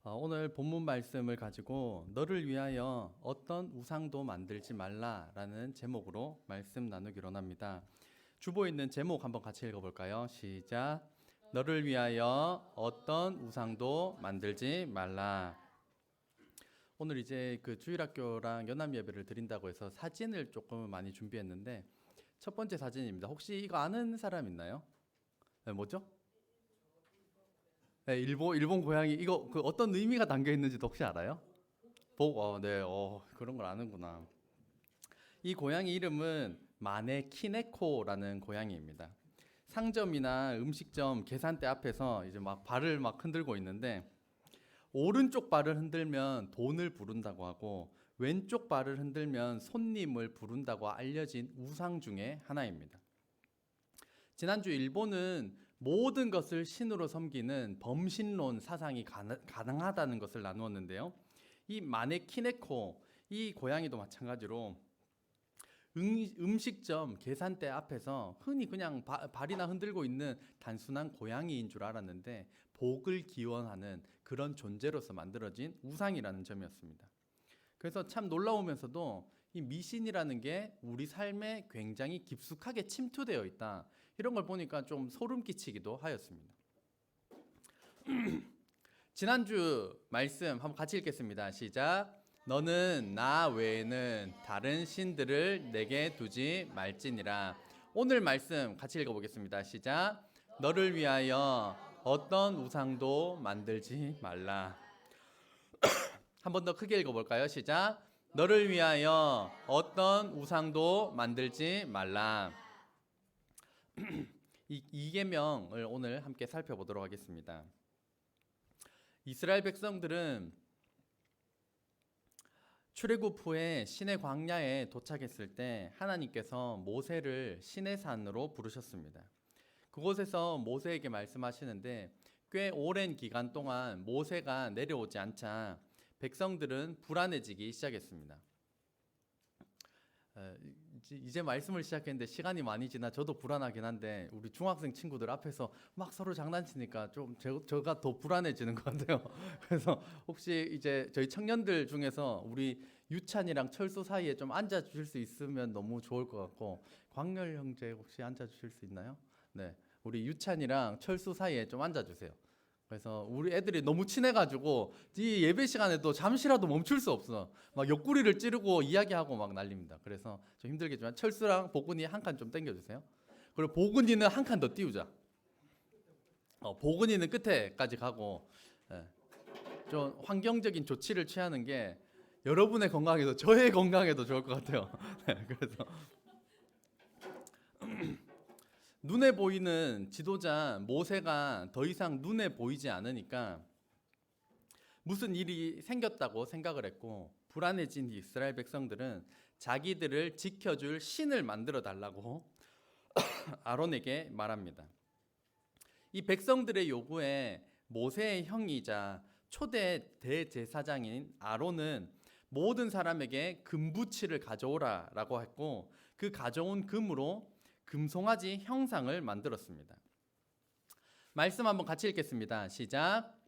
오늘 본문 말씀을 가지고 너를 위하여 어떤 우상도 만들지 말라라는 제목으로 말씀 나누기로 합니다. 주보에 있는 제목 한번 같이 읽어볼까요? 시작. 너를 위하여 어떤 우상도 만들지 말라. 오늘 이제 그 주일학교랑 연합 예배를 드린다고 해서 사진을 조금 많이 준비했는데 첫 번째 사진입니다. 혹시 이거 아는 사람 있나요? 네, 뭐죠? 네, 일본 고양이 이거 그 어떤 의미가 담겨 있는지도 혹시 알아요? 네, 그런 걸 아는구나. 이 고양이 이름은 마네키네코라는 고양이입니다. 상점이나 음식점 계산대 앞에서 이제 막 발을 막 흔들고 있는데 오른쪽 발을 흔들면 돈을 부른다고 하고 왼쪽 발을 흔들면 손님을 부른다고 알려진 우상 중에 하나입니다. 지난주 일본은 모든 것을 신으로 섬기는 범신론 사상이 가능하다는 것을 나누었는데요. 이 마네키네코, 이 고양이도 마찬가지로 음식점 계산대 앞에서 흔히 그냥 발이나 흔들고 있는 단순한 고양이인 줄 알았는데 복을 기원하는 그런 존재로서 만들어진 우상이라는 점이었습니다. 그래서 참 놀라우면서도 이 미신이라는 게 우리 삶에 굉장히 깊숙하게 침투되어 있다. 이런 걸 보니까 좀 소름 끼치기도 하였습니다. 지난주 말씀 한번 같이 읽겠습니다. 시작. 너는 나 외에는 다른 신들을 내게 두지 말지니라. 오늘 말씀 같이 읽어보겠습니다. 시작. 너를 위하여 어떤 우상도 만들지 말라. 한 번 더 크게 읽어볼까요? 시작. 너를 위하여 어떤 우상도 만들지 말라. 이 계명을 오늘 함께 살펴보도록 하겠습니다. 이스라엘 백성들은 출애굽 후에 시내 광야에 도착했을 때 하나님께서 모세를 시내산으로 부르셨습니다. 그곳에서 모세에게 말씀하시는데 꽤 오랜 기간 동안 모세가 내려오지 않자 백성들은 불안해지기 시작했습니다. 이제 말씀을 시작했는데 시간이 많이 지나 저도 불안하긴 한데 우리 중학생 친구들 앞에서 막 서로 장난치니까 좀 제가 더 불안해지는 것 같아요. 그래서 혹시 이제 저희 청년들 중에서 우리 유찬이랑 철수 사이에 좀 앉아주실 수 있으면 너무 좋을 것 같고 광렬 형제 혹시 앉아주실 수 있나요? 네, 우리 유찬이랑 철수 사이에 좀 앉아주세요. 그래서 우리 애들이 너무 친해가지고 이 예배 시간에도 잠시라도 멈출 수 없어. 막 옆구리를 찌르고 이야기하고 막 난립니다. 그래서 좀 힘들겠지만 철수랑 보근이 한 칸 좀 당겨주세요. 그리고 보근이는 한 칸 더 띄우자. 보근이는 끝에까지 가고 좀 환경적인 조치를 취하는 게 여러분의 건강에도 저의 건강에도 좋을 것 같아요. 그래서 눈에 보이는 지도자 모세가 더 이상 눈에 보이지 않으니까 무슨 일이 생겼다고 생각을 했고 불안해진 이스라엘 백성들은 자기들을 지켜줄 신을 만들어 달라고 아론에게 말합니다. 이 백성들의 요구에 모세의 형이자 초대 대제사장인 아론은 모든 사람에게 금부치를 가져오라라고 했고 그 가져온 금으로 금송아지 형상을 만들었습니다. 말씀 한번 같이 읽겠습니다. 시작.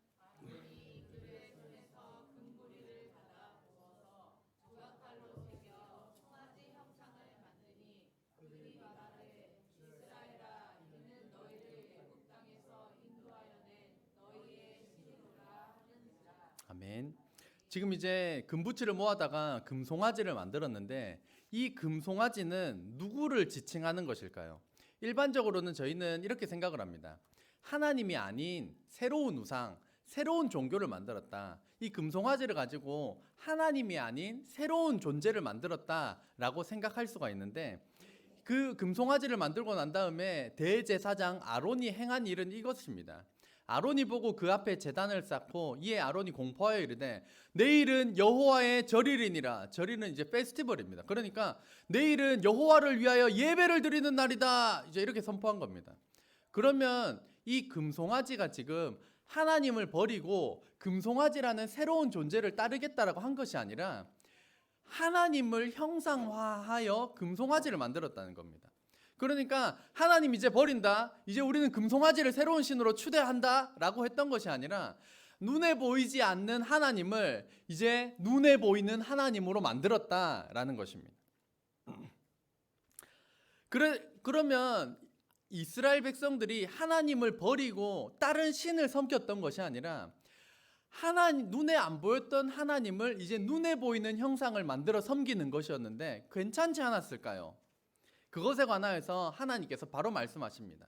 아멘. 지금 이제 금부치를 모아다가 금송아지를 만들었는데 이 금송아지는 누구를 지칭하는 것일까요? 일반적으로는 저희는 이렇게 생각을 합니다. 하나님이 아닌 새로운 우상, 새로운 종교를 만들었다. 이 금송아지를 가지고 하나님이 아닌 새로운 존재를 만들었다라고 생각할 수가 있는데 그 금송아지를 만들고 난 다음에 대제사장 아론이 행한 일은 이것입니다. 아론이 보고 그 앞에 제단을 쌓고 이에 아론이 공포하여 이르되 내일은 여호와의 절일이니라. 절일은 이제 페스티벌입니다. 그러니까 내일은 여호와를 위하여 예배를 드리는 날이다. 이제 이렇게 선포한 겁니다. 그러면 이 금송아지가 지금 하나님을 버리고 금송아지라는 새로운 존재를 따르겠다라고 한 것이 아니라 하나님을 형상화하여 금송아지를 만들었다는 겁니다. 그러니까 하나님 이제 버린다. 이제 우리는 금송아지를 새로운 신으로 추대한다 라고 했던 것이 아니라 눈에 보이지 않는 하나님을 이제 눈에 보이는 하나님으로 만들었다라는 것입니다. 그러면 이스라엘 백성들이 하나님을 버리고 다른 신을 섬겼던 것이 아니라 하나님, 눈에 안 보였던 하나님을 이제 눈에 보이는 형상을 만들어 섬기는 것이었는데 괜찮지 않았을까요? 그것에 관하여서 하나님께서 바로 말씀하십니다.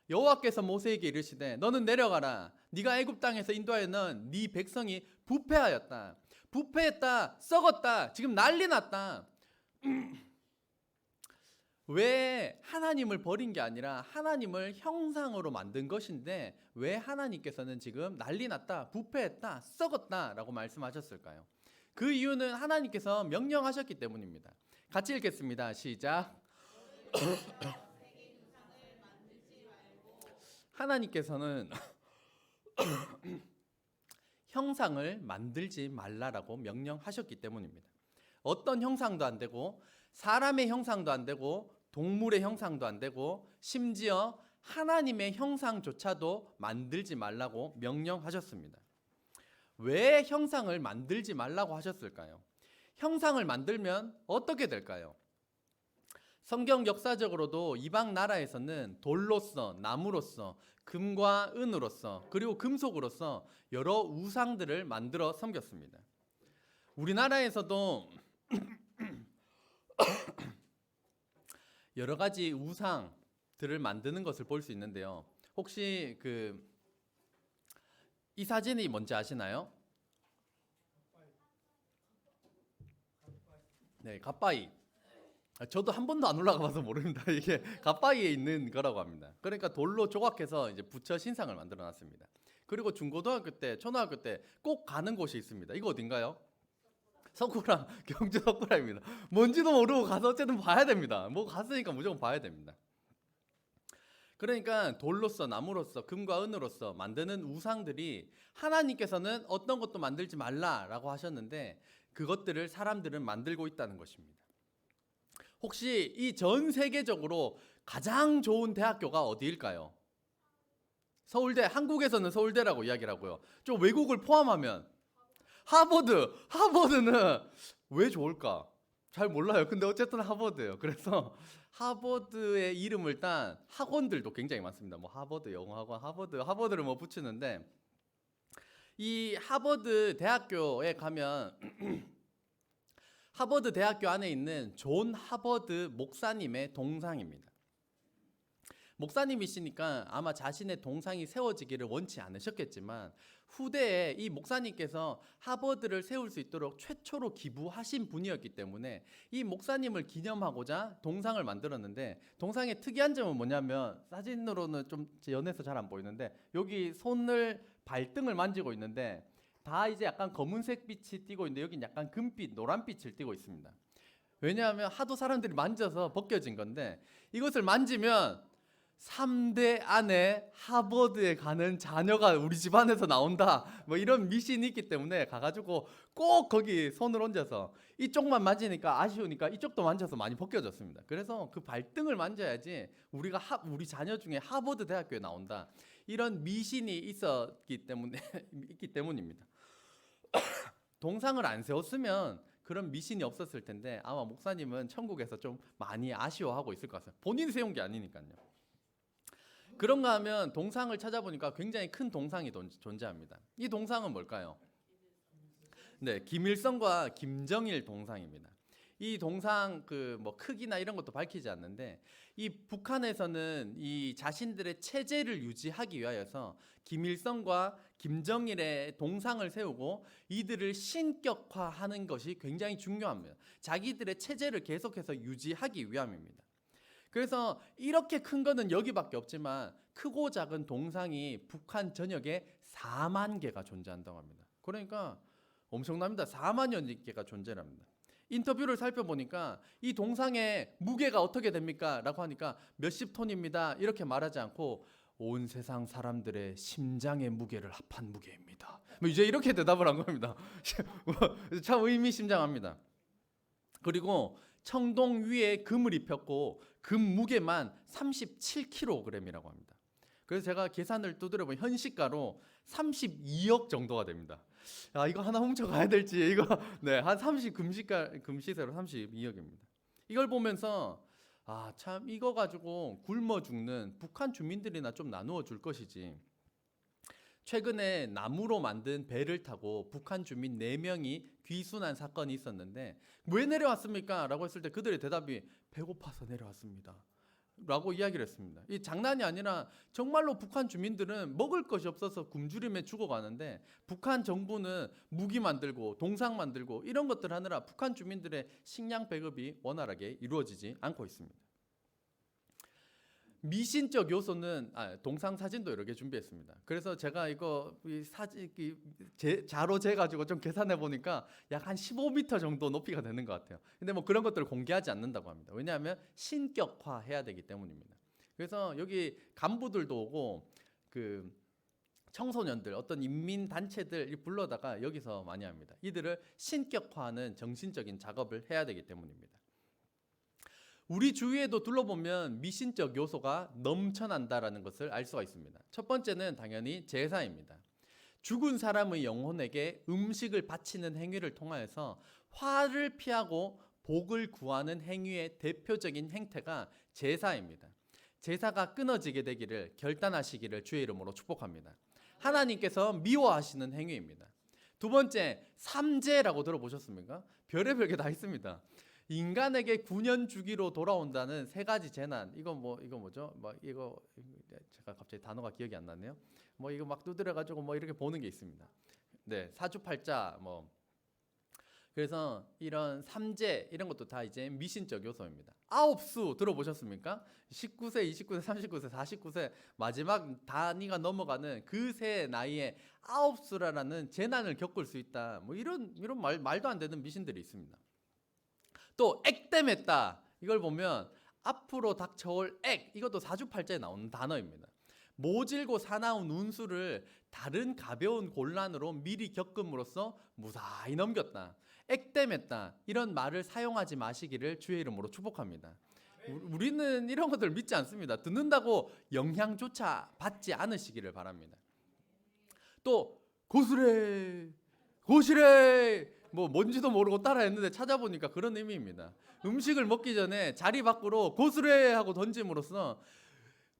여호와께서 모세에게 이르시되 너는 내려가라. 네가 애굽 땅에서 인도하여는 네 백성이 부패하였다. 부패했다. 썩었다. 지금 난리 났다. 왜 하나님을 버린 게 아니라 하나님을 형상으로 만든 것인데 왜 하나님께서는 지금 난리 났다, 부패했다, 썩었다 라고 말씀하셨을까요? 그 이유는 하나님께서 명령하셨기 때문입니다. 같이 읽겠습니다. 시작. 하나님께서는 형상을 만들지 말라라고 명령하셨기 때문입니다. 어떤 형상도 안 되고 사람의 형상도 안 되고 동물의 형상도 안 되고 심지어 하나님의 형상조차도 만들지 말라고 명령하셨습니다. 왜 형상을 만들지 말라고 하셨을까요? 형상을 만들면 어떻게 될까요? 성경 역사적으로도 이방 나라에서는 돌로서, 나무로서, 금과 은으로서, 그리고 금속으로서 여러 우상들을 만들어 섬겼습니다. 우리나라에서도 여러 가지 우상들을 만드는 것을 볼 수 있는데요. 혹시 이 사진이 뭔지 아시나요? 네, 갓바위. 저도 한 번도 안 올라가 봐서 모릅니다. 이게 갓바위에 있는 거라고 합니다. 그러니까 돌로 조각해서 이제 부처 신상을 만들어 놨습니다. 그리고 중고등학교 때, 초등학교 때 꼭 가는 곳이 있습니다. 이거 어딘가요? 석굴암, 경주 석굴암입니다. 뭔지도 모르고 가서 어쨌든 봐야 됩니다. 뭐 갔으니까 무조건 봐야 됩니다. 그러니까 돌로서, 나무로서, 금과 은으로서 만드는 우상들이 하나님께서는 어떤 것도 만들지 말라라고 하셨는데 그것들을 사람들은 만들고 있다는 것입니다. 혹시 이 전 세계적으로 가장 좋은 대학교가 어디일까요? 서울대, 한국에서는 서울대라고 이야기를 하고요. 좀 외국을 포함하면 하버드는 왜 좋을까? 잘 몰라요. 근데 어쨌든 하버드예요. 그래서 하버드의 이름을 딴 학원들도 굉장히 많습니다. 뭐 하버드 영어학원, 하버드를 뭐 붙이는데 이 하버드 대학교에 가면 하버드 대학교 안에 있는 존 하버드 목사님의 동상입니다. 목사님이시니까 아마 자신의 동상이 세워지기를 원치 않으셨겠지만 후대에 이 목사님께서 하버드를 세울 수 있도록 최초로 기부하신 분이었기 때문에 이 목사님을 기념하고자 동상을 만들었는데 동상의 특이한 점은 뭐냐면 사진으로는 좀 연해서 잘 안 보이는데 여기 손을 발등을 만지고 있는데 다 이제 약간 검은색 빛이 띄고 있는데 여기는 약간 금빛, 노란빛을 띄고 있습니다. 왜냐하면 하도 사람들이 만져서 벗겨진 건데 이것을 만지면 3대 안에 하버드에 가는 자녀가 우리 집안에서 나온다 뭐 이런 미신이 있기 때문에 가가지고 꼭 거기 손을 얹어서 이쪽만 만지니까 아쉬우니까 이쪽도 만져서 많이 벗겨졌습니다. 그래서 그 발등을 만져야지 우리 자녀 중에 하버드 대학교에 나온다 이런 미신이 있기 때문입니다. 동상을 안 세웠으면 그런 미신이 없었을 텐데 아마 목사님은 천국에서 좀 많이 아쉬워하고 있을 것 같아요. 본인이 세운 게 아니니까요. 그런가 하면 동상을 찾아보니까 굉장히 큰 동상이 존재합니다. 이 동상은 뭘까요? 네, 김일성과 김정일 동상입니다. 이 동상 뭐 크기나 이런 것도 밝히지 않는데 이 북한에서는 이 자신들의 체제를 유지하기 위하여서 김일성과 김정일의 동상을 세우고 이들을 신격화하는 것이 굉장히 중요합니다. 자기들의 체제를 계속해서 유지하기 위함입니다. 그래서 이렇게 큰 거는 여기밖에 없지만 크고 작은 동상이 북한 전역에 4만 개가 존재한다고 합니다. 그러니까 엄청납니다. 4만여 개가 존재합니다. 인터뷰를 살펴보니까 이 동상의 무게가 어떻게 됩니까? 라고 하니까 몇십 톤입니다. 이렇게 말하지 않고 온 세상 사람들의 심장의 무게를 합한 무게입니다. 뭐 이제 이렇게 대답을 한 겁니다. 참 의미심장합니다. 그리고 청동 위에 금을 입혔고 금 무게만 37kg이라고 합니다. 그래서 제가 계산을 두드려보면 현시가로 32억 정도가 됩니다. 야, 이거 하나 훔쳐가야 될지 이거 네, 한 30 금시세로 32억입니다. 이걸 보면서 참 이거 가지고 굶어 죽는 북한 주민들이나 좀 나누어 줄 것이지. 최근에 나무로 만든 배를 타고 북한 주민 4명이 귀순한 사건이 있었는데 왜 내려왔습니까? 라고 했을 때 그들의 대답이 배고파서 내려왔습니다 라고 이야기를 했습니다. 이 장난이 아니라 정말로 북한 주민들은 먹을 것이 없어서 굶주림에 죽어가는데 북한 정부는 무기 만들고 동상 만들고 이런 것들 하느라 북한 주민들의 식량 배급이 원활하게 이루어지지 않고 있습니다. 미신적 요소는 동상 사진도 여러 개 준비했습니다. 그래서 제가 이거 자로 재가지고 좀 계산해 보니까 약 한 15m 정도 높이가 되는 것 같아요. 근데 뭐 그런 것들을 공개하지 않는다고 합니다. 왜냐하면 신격화해야 되기 때문입니다. 그래서 여기 간부들도 오고 그 청소년들 어떤 인민 단체들 불러다가 여기서 많이 합니다. 이들을 신격화하는 정신적인 작업을 해야 되기 때문입니다. 우리 주위에도 둘러보면 미신적 요소가 넘쳐난다라는 것을 알 수가 있습니다. 첫 번째는 당연히 제사입니다. 죽은 사람의 영혼에게 음식을 바치는 행위를 통하여서 화를 피하고 복을 구하는 행위의 대표적인 행태가 제사입니다. 제사가 끊어지게 되기를 결단하시기를 주의 이름으로 축복합니다. 하나님께서 미워하시는 행위입니다. 두 번째, 삼재라고 들어보셨습니까? 별의별 게 다 있습니다. 인간에게 9년 주기로 돌아온다는 3가지 재난. 이거 뭐죠? 이거 제가 갑자기 단어가 기억이 안 나네요. 이거 막 두드려 가지고 이렇게 보는 게 있습니다. 네, 사주팔자 그래서 이런 삼재 이런 것도 다 이제 미신적 요소입니다. 9수 들어보셨습니까? 19세, 29세, 39세, 49세 마지막 단위가 넘어가는 그 세 나이에 9수라는 재난을 겪을 수 있다. 이런 말도 안 되는 미신들이 있습니다. 또 액땜했다. 이걸 보면 앞으로 닥쳐올 액, 이것도 사주팔자에 나오는 단어입니다. 모질고 사나운 운수를 다른 가벼운 곤란으로 미리 겪음으로써 무사히 넘겼다. 액땜했다. 이런 말을 사용하지 마시기를 주의 이름으로 축복합니다. 우리는 이런 것들 믿지 않습니다. 듣는다고 영향조차 받지 않으시기를 바랍니다. 또 고수래, 고시래 뭔지도 모르고 따라했는데 찾아보니까 그런 의미입니다. 음식을 먹기 전에 자리 밖으로 고수래 하고 던짐으로써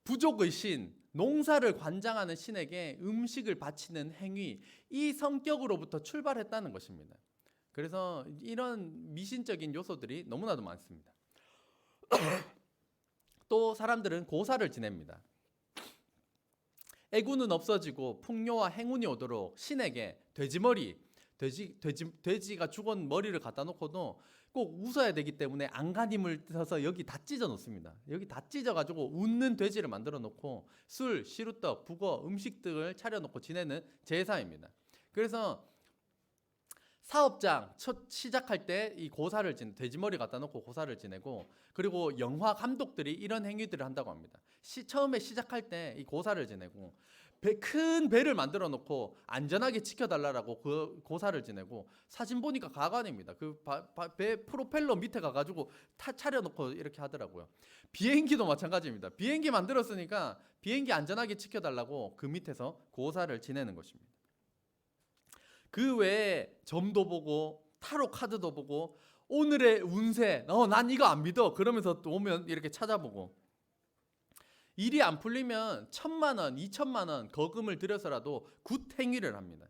부족의 신, 농사를 관장하는 신에게 음식을 바치는 행위, 이 성격으로부터 출발했다는 것입니다. 그래서 이런 미신적인 요소들이 너무나도 많습니다. 또 사람들은 고사를 지냅니다. 애구는 없어지고 풍요와 행운이 오도록 신에게 돼지가 죽은 머리를 갖다 놓고도 꼭 웃어야 되기 때문에 안간힘을 써서 여기 다 찢어 놓습니다. 여기 다 찢어 가지고 웃는 돼지를 만들어 놓고 술, 시루떡, 북어, 음식 등을 차려 놓고 지내는 제사입니다. 그래서 사업장 시작할 때 이 고사를 돼지머리 갖다 놓고 고사를 지내고, 그리고 영화 감독들이 이런 행위들을 한다고 합니다. 처음에 시작할 때 이 고사를 지내고, 큰 배를 만들어 놓고 안전하게 지켜달라고 그 고사를 지내고, 사진 보니까 가관입니다. 그 배 프로펠러 밑에 가가지고 차려놓고 이렇게 하더라고요. 비행기도 마찬가지입니다. 비행기 만들었으니까 비행기 안전하게 지켜달라고 그 밑에서 고사를 지내는 것입니다. 그 외에 점도 보고 타로 카드도 보고 오늘의 운세, 난 이거 안 믿어 그러면서 또 오면 이렇게 찾아보고, 일이 안 풀리면 1,000만 원, 2,000만 원 거금을 들여서라도 굿행위를 합니다.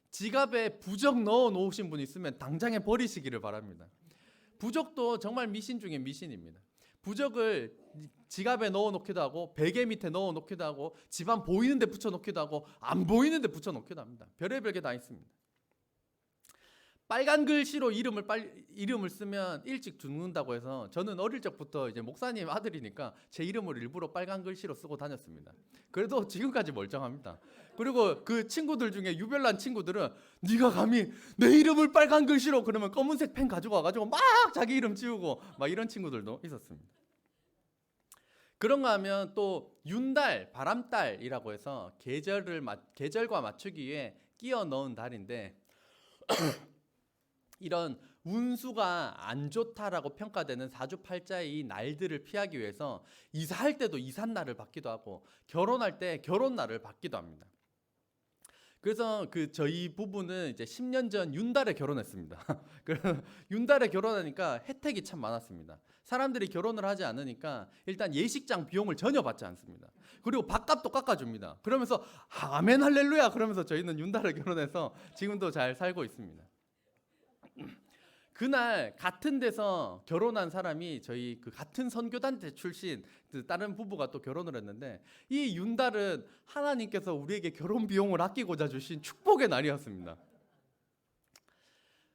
지갑에 부적 넣어 놓으신 분 있으면 당장에 버리시기를 바랍니다. 부적도 정말 미신 중에 미신입니다. 부적을 지갑에 넣어 놓기도 하고, 베개 밑에 넣어 놓기도 하고, 집안 보이는 데 붙여 놓기도 하고, 안 보이는 데 붙여 놓기도 합니다. 별의별 게 다 있습니다. 빨간 글씨로 이름을 쓰면 일찍 죽는다고 해서, 저는 어릴 적부터 이제 목사님 아들이니까 제 이름을 일부러 빨간 글씨로 쓰고 다녔습니다. 그래도 지금까지 멀쩡합니다. 그리고 그 친구들 중에 유별난 친구들은 네가 감히 내 이름을 빨간 글씨로, 그러면 검은색 펜 가지고 와가지고 막 자기 이름 지우고 막 이런 친구들도 있었습니다. 그런가 하면 또 윤달, 바람달이라고 해서 계절과 맞추기 위해 끼워 넣은 달인데 이런 운수가 안 좋다라고 평가되는 사주팔자의 이 날들을 피하기 위해서 이사할 때도 이삿날을 받기도 하고 결혼할 때 결혼날을 받기도 합니다. 그래서 저희 부부는 이제 10년 전 윤달에 결혼했습니다. 그래서 윤달에 결혼하니까 혜택이 참 많았습니다. 사람들이 결혼을 하지 않으니까 일단 예식장 비용을 전혀 받지 않습니다. 그리고 밥값도 깎아줍니다. 그러면서 아멘 할렐루야 그러면서 저희는 윤달에 결혼해서 지금도 잘 살고 있습니다. 그날 같은 데서 결혼한 사람이 저희 같은 선교단체 출신 다른 부부가 또 결혼을 했는데 이 윤달은 하나님께서 우리에게 결혼 비용을 아끼고자 주신 축복의 날이었습니다.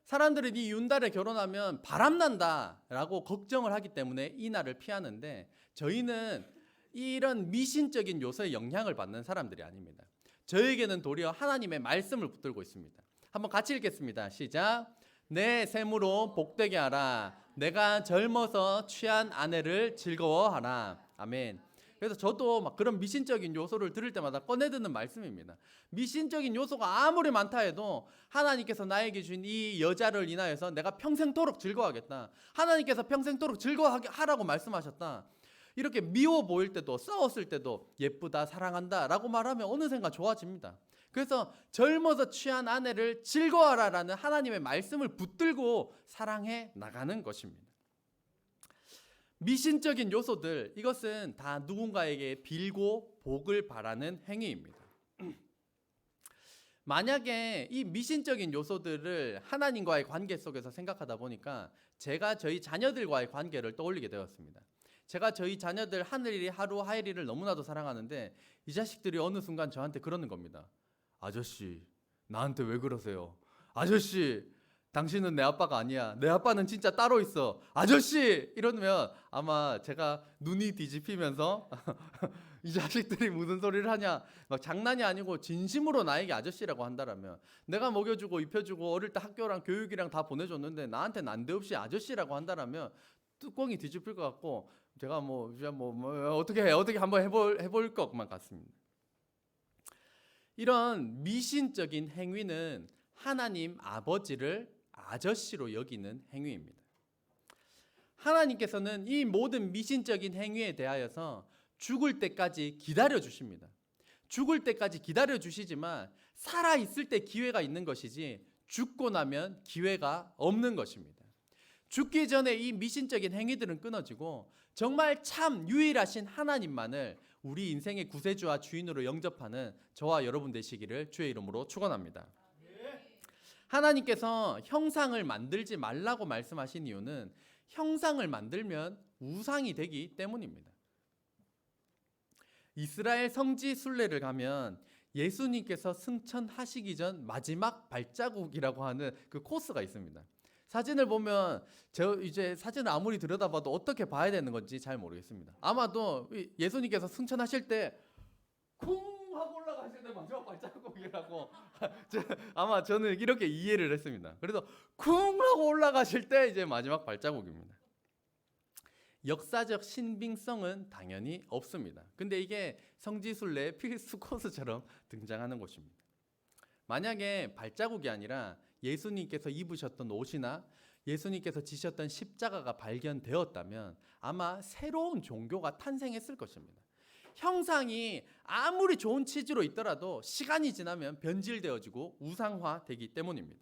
사람들은 이 윤달에 결혼하면 바람난다라고 걱정을 하기 때문에 이 날을 피하는데 저희는 이런 미신적인 요소에 영향을 받는 사람들이 아닙니다. 저에게는 도리어 하나님의 말씀을 붙들고 있습니다. 한번 같이 읽겠습니다. 시작. 내 셈으로 복되게 하라. 내가 젊어서 취한 아내를 즐거워하라. 아멘. 그래서 저도 막 그런 미신적인 요소를 들을 때마다 꺼내드는 말씀입니다. 미신적인 요소가 아무리 많다 해도 하나님께서 나에게 준 이 여자를 인하여서 내가 평생토록 즐거워하겠다. 하나님께서 평생토록 즐거워하라고 말씀하셨다. 이렇게 미워 보일 때도 싸웠을 때도 예쁘다 사랑한다 라고 말하면 어느샌가 좋아집니다. 그래서 젊어서 취한 아내를 즐거워하라라는 하나님의 말씀을 붙들고 사랑해 나가는 것입니다. 미신적인 요소들, 이것은 다 누군가에게 빌고 복을 바라는 행위입니다. 만약에 이 미신적인 요소들을 하나님과의 관계 속에서 생각하다 보니까 제가 저희 자녀들과의 관계를 떠올리게 되었습니다. 제가 저희 자녀들 하늘이 하루 하이리를 너무나도 사랑하는데 이 자식들이 어느 순간 저한테 그러는 겁니다. 아저씨, 나한테 왜 그러세요? 아저씨, 당신은 내 아빠가 아니야. 내 아빠는 진짜 따로 있어. 아저씨! 이러면 아마 제가 눈이 뒤집히면서 이 자식들이 무슨 소리를 하냐. 막 장난이 아니고 진심으로 나에게 아저씨라고 한다라면 내가 먹여주고 입혀주고 어릴 때 학교랑 교육이랑 다 보내줬는데 나한테 난데없이 아저씨라고 한다라면 뚜껑이 뒤집힐 것 같고 제가 어떻게 한번 해볼 것만 같습니다. 이런 미신적인 행위는 하나님 아버지를 아저씨로 여기는 행위입니다. 하나님께서는 이 모든 미신적인 행위에 대하여서 죽을 때까지 기다려 주십니다. 죽을 때까지 기다려 주시지만 살아 있을 때 기회가 있는 것이지 죽고 나면 기회가 없는 것입니다. 죽기 전에 이 미신적인 행위들은 끊어지고 정말 참 유일하신 하나님만을 우리 인생의 구세주와 주인으로 영접하는 저와 여러분 되시기를 주의 이름으로 축원합니다. 하나님께서 형상을 만들지 말라고 말씀하신 이유는 형상을 만들면 우상이 되기 때문입니다. 이스라엘 성지 순례를 가면 예수님께서 승천하시기 전 마지막 발자국이라고 하는 그 코스가 있습니다. 사진을 보면 이제 사진을 아무리 들여다봐도 어떻게 봐야 되는 건지 잘 모르겠습니다. 아마도 예수님께서 승천하실 때 쿵 하고 올라가실 때 마지막 발자국이라고 아마 저는 이렇게 이해를 했습니다. 그래서 쿵 하고 올라가실 때 이제 마지막 발자국입니다. 역사적 신빙성은 당연히 없습니다. 근데 이게 성지순례의 필수 코스처럼 등장하는 곳입니다. 만약에 발자국이 아니라 예수님께서 입으셨던 옷이나 예수님께서 지셨던 십자가가 발견되었다면 아마 새로운 종교가 탄생했을 것입니다. 형상이 아무리 좋은 치즈로 있더라도 시간이 지나면 변질되어지고 우상화되기 때문입니다.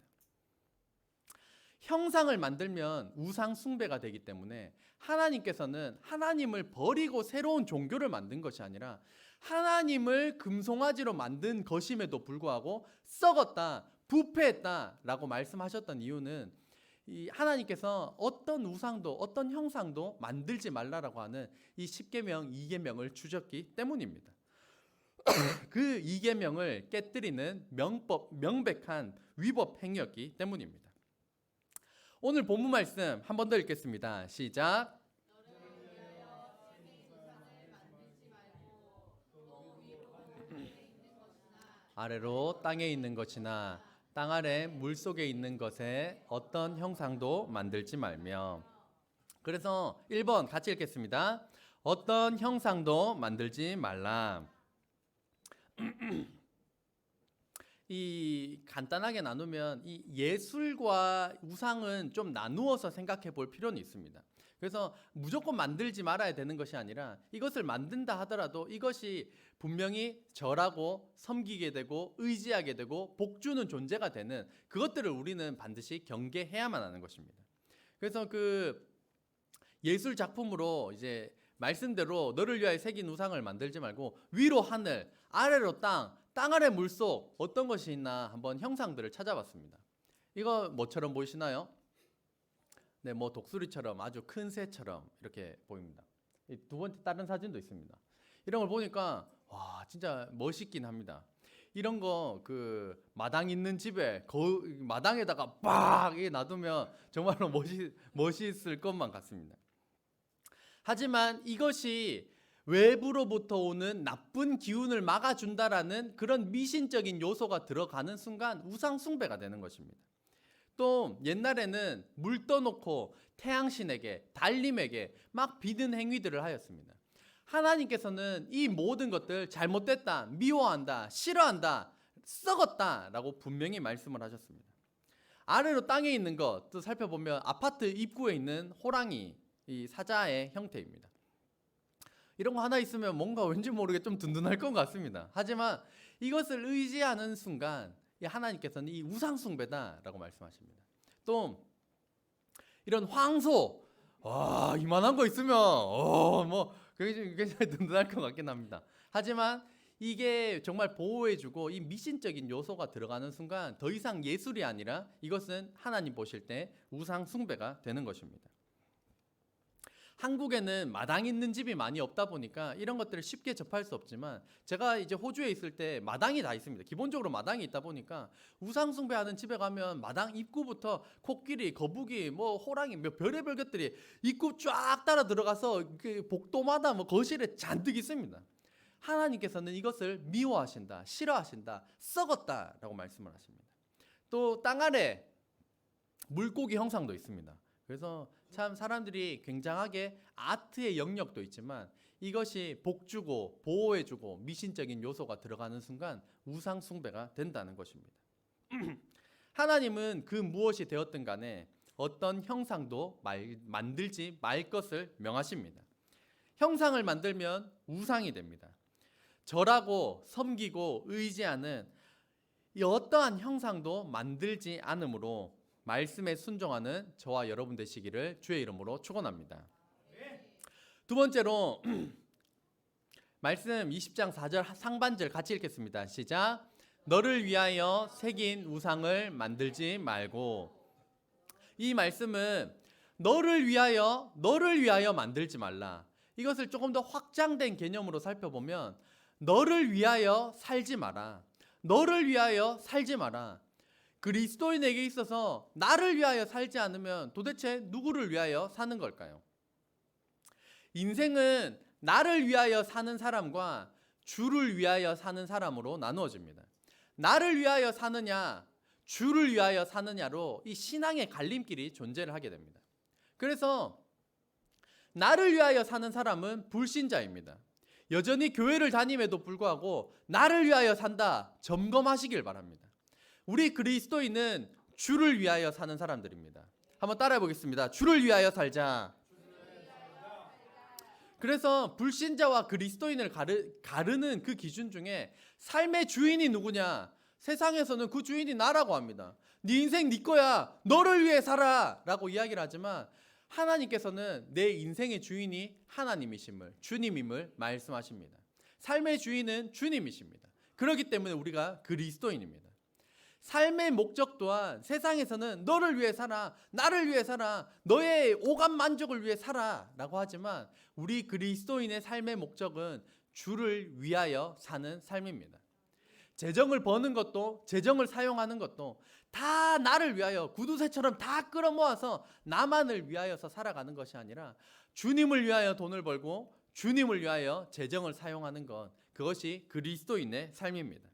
형상을 만들면 우상 숭배가 되기 때문에 하나님께서는 하나님을 버리고 새로운 종교를 만든 것이 아니라 하나님을 금송아지로 만든 것임에도 불구하고 썩었다, 부패했다라고 말씀하셨던 이유는 이 하나님께서 어떤 우상도 어떤 형상도 만들지 말라라고 하는 이 10계명 2계명을 주셨기 때문입니다. 그 2계명을 깨뜨리는 명백한 위법 행위였기 때문입니다. 오늘 본문 말씀 한 번 더 읽겠습니다. 시작. 아래로 땅에 있는 것이나 땅 아래 물 속에 있는 것에 어떤 형상도 만들지 말며. 그래서 1번 같이 읽겠습니다. 어떤 형상도 만들지 말라. 이 간단하게 나누면 이 예술과 우상은 좀 나누어서 생각해 볼 필요는 있습니다. 그래서 무조건 만들지 말아야 되는 것이 아니라 이것을 만든다 하더라도 이것이 분명히 절하고 섬기게 되고 의지하게 되고 복주는 존재가 되는 그것들을 우리는 반드시 경계해야만 하는 것입니다. 그래서 그 예술 작품으로 이제 말씀대로 너를 위하여 새긴 우상을 만들지 말고 위로 하늘, 아래로 땅, 땅 아래 물속 어떤 것이 있나 한번 형상들을 찾아봤습니다. 이거 뭐처럼 보이시나요? 네, 뭐 독수리처럼 아주 큰 새처럼 이렇게 보입니다. 두 번째 다른 사진도 있습니다. 이런 걸 보니까 와 진짜 멋있긴 합니다. 이런 거 그 마당 있는 집에 마당에다가 빡 놔두면 정말로 멋있을 것만 같습니다. 하지만 이것이 외부로부터 오는 나쁜 기운을 막아준다라는 그런 미신적인 요소가 들어가는 순간 우상 숭배가 되는 것입니다. 또 옛날에는 물 떠놓고 태양신에게 달님에게 막 비는 행위들을 하였습니다. 하나님께서는 이 모든 것들 잘못됐다, 미워한다, 싫어한다, 썩었다 라고 분명히 말씀을 하셨습니다. 아래로 땅에 있는 것 또 살펴보면 아파트 입구에 있는 호랑이, 이 사자의 형태입니다. 이런 거 하나 있으면 뭔가 왠지 모르게 좀 든든할 것 같습니다. 하지만 이것을 의지하는 순간 하나님께서는 이 우상 숭배다라고 말씀하십니다. 또 이런 황소, 와 이만한 거 있으면 뭐 굉장히 든든할 것 같긴 합니다. 하지만 이게 정말 보호해주고 이 미신적인 요소가 들어가는 순간 더 이상 예술이 아니라 이것은 하나님 보실 때 우상 숭배가 되는 것입니다. 한국에는 마당 있는 집이 많이 없다 보니까 이런 것들을 쉽게 접할 수 없지만 제가 이제 호주에 있을 때 마당이 다 있습니다. 기본적으로 마당이 있다 보니까 우상 숭배하는 집에 가면 마당 입구부터 코끼리, 거북이, 뭐 호랑이, 몇 별의별 것들이 입구 쫙 따라 들어가서 그 복도마다 뭐 거실에 잔뜩 있습니다. 하나님께서는 이것을 미워하신다, 싫어하신다, 썩었다라고 말씀을 하십니다. 또 땅 아래 물고기 형상도 있습니다. 그래서 참 사람들이 굉장하게 아트의 영역도 있지만 이것이 복주고 보호해주고 미신적인 요소가 들어가는 순간 우상 숭배가 된다는 것입니다. 하나님은 그 무엇이 되었든 간에 어떤 형상도 만들지 말 것을 명하십니다. 형상을 만들면 우상이 됩니다. 절하고 섬기고 의지하는 이 어떠한 형상도 만들지 않으므로 말씀에 순종하는 저와 여러분 되시기를 주의 이름으로 축원합니다. 두 번째로 말씀 20장 4절 상반절 같이 읽겠습니다. 시작. 너를 위하여 새긴 우상을 만들지 말고. 이 말씀은 너를 위하여 만들지 말라. 이것을 조금 더 확장된 개념으로 살펴보면 너를 위하여 살지 마라. 너를 위하여 살지 마라. 그리스도인에게 있어서 나를 위하여 살지 않으면 도대체 누구를 위하여 사는 걸까요? 인생은 나를 위하여 사는 사람과 주를 위하여 사는 사람으로 나누어집니다. 나를 위하여 사느냐, 주를 위하여 사느냐로 이 신앙의 갈림길이 존재를 하게 됩니다. 그래서 나를 위하여 사는 사람은 불신자입니다. 여전히 교회를 다님에도 불구하고 나를 위하여 산다 점검하시길 바랍니다. 우리 그리스도인은 주를 위하여 사는 사람들입니다. 한번 따라해 보겠습니다. 주를 위하여 살자. 그래서 불신자와 그리스도인을 가르는 그 기준 중에 삶의 주인이 누구냐? 세상에서는 그 주인이 나라고 합니다. 네 인생 네 거야. 너를 위해 살아 라고 이야기를 하지만 하나님께서는 내 인생의 주인이 하나님이심을, 주님임을 말씀하십니다. 삶의 주인은 주님이십니다. 그렇기 때문에 우리가 그리스도인입니다. 삶의 목적 또한 세상에서는 너를 위해 살아, 나를 위해 살아, 너의 오감 만족을 위해 살아 라고 하지만 우리 그리스도인의 삶의 목적은 주를 위하여 사는 삶입니다. 재정을 버는 것도 재정을 사용하는 것도 다 나를 위하여 구두쇠처럼 다 끌어모아서 나만을 위하여서 살아가는 것이 아니라 주님을 위하여 돈을 벌고 주님을 위하여 재정을 사용하는 것, 그것이 그리스도인의 삶입니다.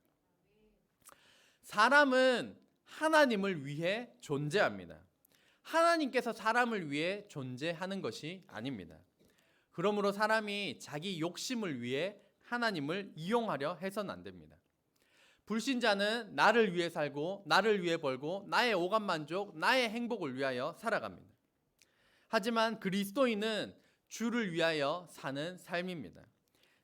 사람은 하나님을 위해 존재합니다. 하나님께서 사람을 위해 존재하는 것이 아닙니다. 그러므로 사람이 자기 욕심을 위해 하나님을 이용하려 해서는 안 됩니다. 불신자는 나를 위해 살고 나를 위해 벌고 나의 오감 만족, 나의 행복을 위하여 살아갑니다. 하지만 그리스도인은 주를 위하여 사는 삶입니다.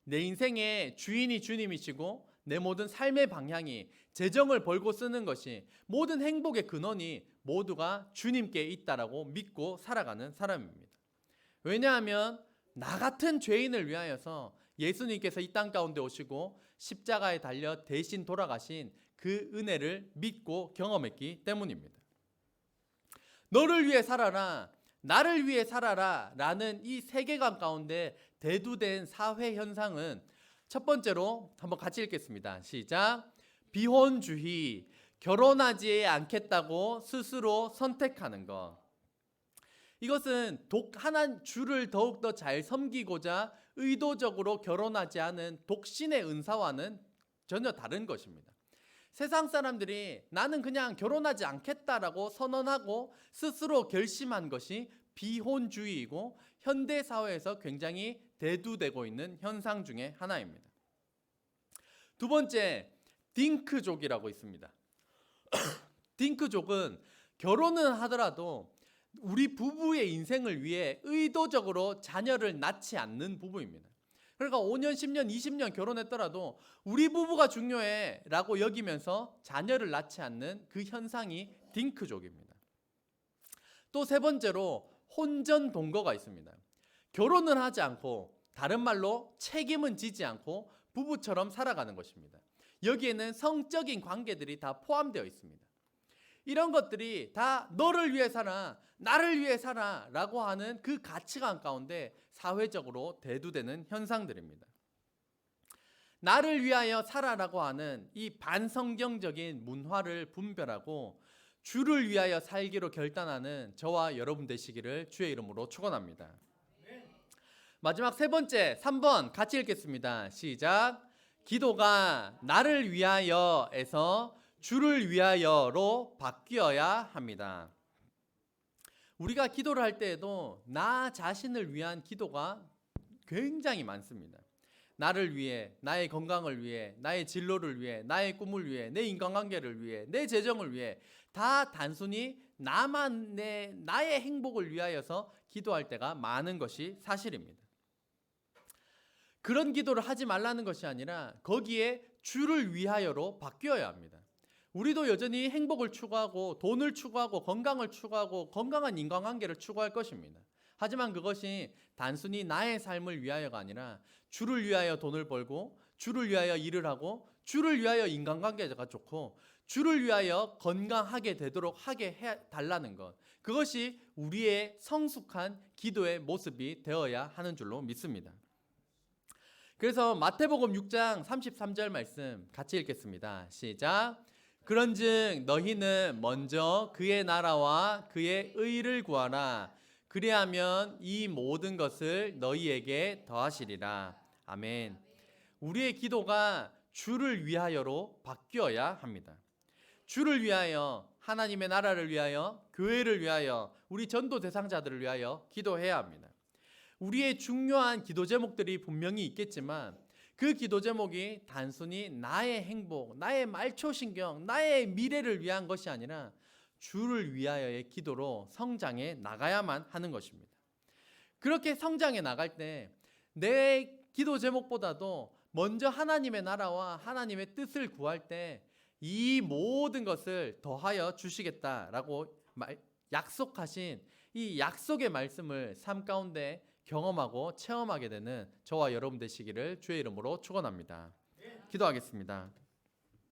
내 인생의 주인이 주님이시고 내 모든 삶의 방향이 재정을 벌고 쓰는 것이 모든 행복의 근원이 모두가 주님께 있다라고 믿고 살아가는 사람입니다. 왜냐하면 나 같은 죄인을 위하여서 예수님께서 이 땅 가운데 오시고 십자가에 달려 대신 돌아가신 그 은혜를 믿고 경험했기 때문입니다. 너를 위해 살아라, 나를 위해 살아라 라는 이 세계관 가운데 대두된 사회 현상은 첫 번째로 한번 같이 읽겠습니다. 시작. 비혼주의, 결혼하지 않겠다고 스스로 선택하는 것. 이것은 하나님 주를 더욱더 잘 섬기고자 의도적으로 결혼하지 않은 독신의 은사와는 전혀 다른 것입니다. 세상 사람들이 나는 그냥 결혼하지 않겠다라고 선언하고 스스로 결심한 것이 비혼주의이고 현대 사회에서 굉장히 대두되고 있는 현상 중에 하나입니다. 두 번째, 딩크족이라고 있습니다. 딩크족은 결혼은 하더라도 우리 부부의 인생을 위해 의도적으로 자녀를 낳지 않는 부부입니다. 그러니까 5년, 10년, 20년 결혼했더라도 우리 부부가 중요해 라고 여기면서 자녀를 낳지 않는 그 현상이 딩크족입니다. 또 세 번째로 혼전동거가 있습니다. 결혼은 하지 않고 다른 말로 책임은 지지 않고 부부처럼 살아가는 것입니다. 여기에는 성적인 관계들이 다 포함되어 있습니다. 이런 것들이 다 너를 위해 살아, 나를 위해 살아 라고 하는 그 가치관 가운데 사회적으로 대두되는 현상들입니다. 나를 위하여 살아라고 하는 이 반성경적인 문화를 분별하고 주를 위하여 살기로 결단하는 저와 여러분 되시기를 주의 이름으로 축원합니다. 마지막 세 번째, 3번 같이 읽겠습니다. 시작. 기도가 나를 위하여에서 주를 위하여로 바뀌어야 합니다. 우리가 기도를 할 때에도 나 자신을 위한 기도가 굉장히 많습니다. 나를 위해, 나의 건강을 위해, 나의 진로를 위해, 나의 꿈을 위해, 내 인간관계를 위해, 내 재정을 위해 다 단순히 나의 행복을 위하여서 기도할 때가 많은 것이 사실입니다. 그런 기도를 하지 말라는 것이 아니라 거기에 주를 위하여로 바뀌어야 합니다. 우리도 여전히 행복을 추구하고 돈을 추구하고 건강을 추구하고 건강한 인간관계를 추구할 것입니다. 하지만 그것이 단순히 나의 삶을 위하여가 아니라 주를 위하여 돈을 벌고 주를 위하여 일을 하고 주를 위하여 인간관계가 좋고 주를 위하여 건강하게 되도록 하게 해달라는 것, 그것이 우리의 성숙한 기도의 모습이 되어야 하는 줄로 믿습니다. 그래서 마태복음 6장 33절 말씀 같이 읽겠습니다. 시작. 그런즉 너희는 먼저 그의 나라와 그의 의를 구하라. 그리하면 이 모든 것을 너희에게 더하시리라. 아멘. 우리의 기도가 주를 위하여로 바뀌어야 합니다. 주를 위하여, 하나님의 나라를 위하여, 교회를 위하여, 우리 전도 대상자들을 위하여 기도해야 합니다. 우리의 중요한 기도 제목들이 분명히 있겠지만 그 기도 제목이 단순히 나의 행복, 나의 말초신경, 나의 미래를 위한 것이 아니라 주를 위하여의 기도로 성장해 나가야만 하는 것입니다. 그렇게 성장해 나갈 때 내 기도 제목보다도 먼저 하나님의 나라와 하나님의 뜻을 구할 때 이 모든 것을 더하여 주시겠다라고 약속하신 이 약속의 말씀을 삶 가운데 경험하고 체험하게 되는 저와 여러분 되시기를 주의 이름으로 축원합니다. 기도하겠습니다.